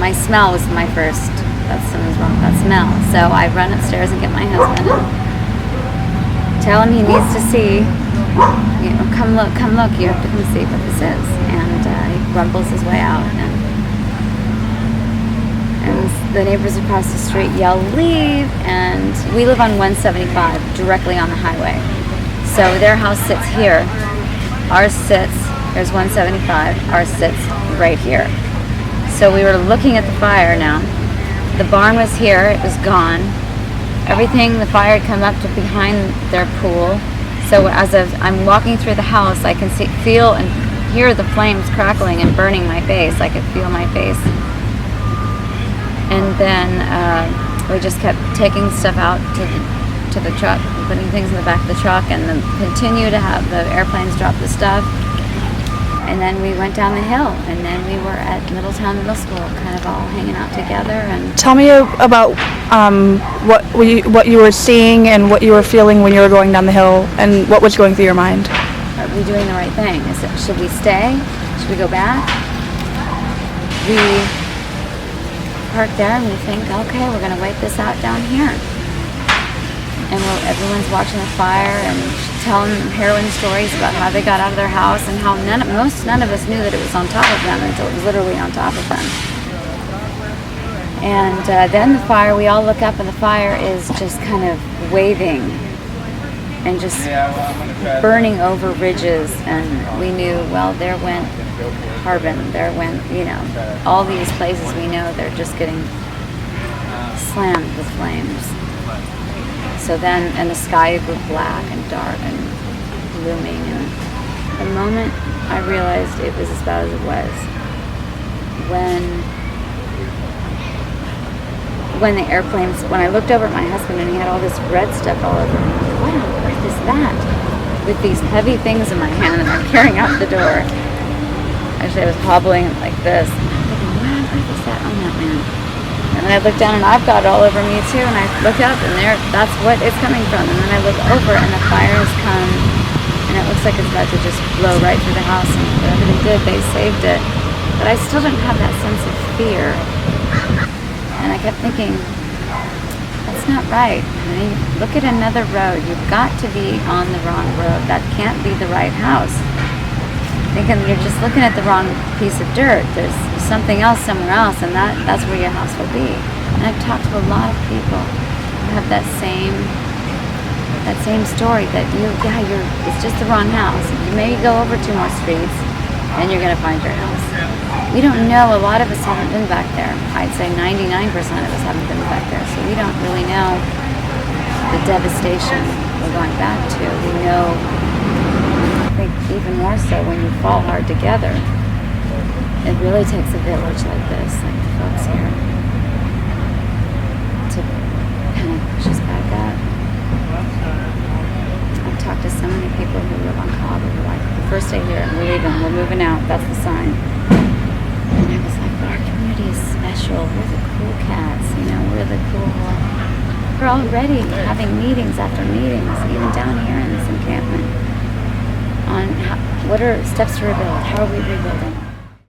my smell was my first. Something was wrong with that smell. So I run upstairs and get my husband and tell him he needs to see. Come look. You have to come see what this is. And he rumbles his way out, and the neighbors across the street yell, "Leave!" And we live on 175, directly on the highway. So their house sits here. Ours sits. There's 175. Ours sits right here. So we were looking at the fire now. The barn was here. It was gone. Everything, the fire had come up to behind their pool. So as I'm walking through the house, I can feel and hear the flames crackling and burning my face. I could feel my face. And then we just kept taking stuff out to the truck, putting things in the back of the truck, and then continue to have the airplanes drop the stuff. And then we went down the hill, and then we were at Middletown Middle School, kind of all hanging out together. And tell me about what you were seeing and what you were feeling when you were going down the hill, and what was going through your mind. Are we doing the right thing? Should we stay? Should we go back? We park there, and we think, okay, we're going to wait this out down here. And everyone's watching the fire and telling harrowing stories about how they got out of their house and how none of us knew that it was on top of them until it was literally on top of them. And then the fire, we all look up, and the fire is just kind of waving and just burning over ridges. And we knew, well, there went Harbin, there went, all these places we know they're just getting slammed with flames. So then, and the sky grew black and dark and looming, and the moment I realized it was as bad as it was, when the airplanes, when I looked over at my husband and he had all this red stuff all over him, what on earth is that? With these heavy things in my hand, and I'm carrying out the door. Actually, I was hobbling like this. I'm thinking, what on earth is that on that man? And then I look down, and I've got it all over me too, and I look up, and that's what it's coming from. And then I look over, and the fire has come, and it looks like it's about to just blow right through the house, and whatever they did, they saved it. But I still didn't have that sense of fear. And I kept thinking, that's not right. I mean, look at another road. You've got to be on the wrong road. That can't be the right house. Thinking you're just looking at the wrong piece of dirt. There's something else somewhere else, and that's where your house will be. And I've talked to a lot of people who have that same story, that it's just the wrong house. You maybe go over 2 more streets, and you're going to find your house. We don't know. A lot of us haven't been back there. I'd say 99% of us haven't been back there, so we don't really know the devastation we're going back to. We know, I think even more so when you fall hard together. It really takes a village like this, like the folks here, to kind of push us back up. I've talked to so many people who live on Cobb who were like, the first day here, we're leaving, we're moving out, that's the sign. And I was like, but our community is special. We're the cool cats, we're the cool. We're already having meetings after meetings, even down here in this encampment, on what are steps to rebuild, how are we rebuilding.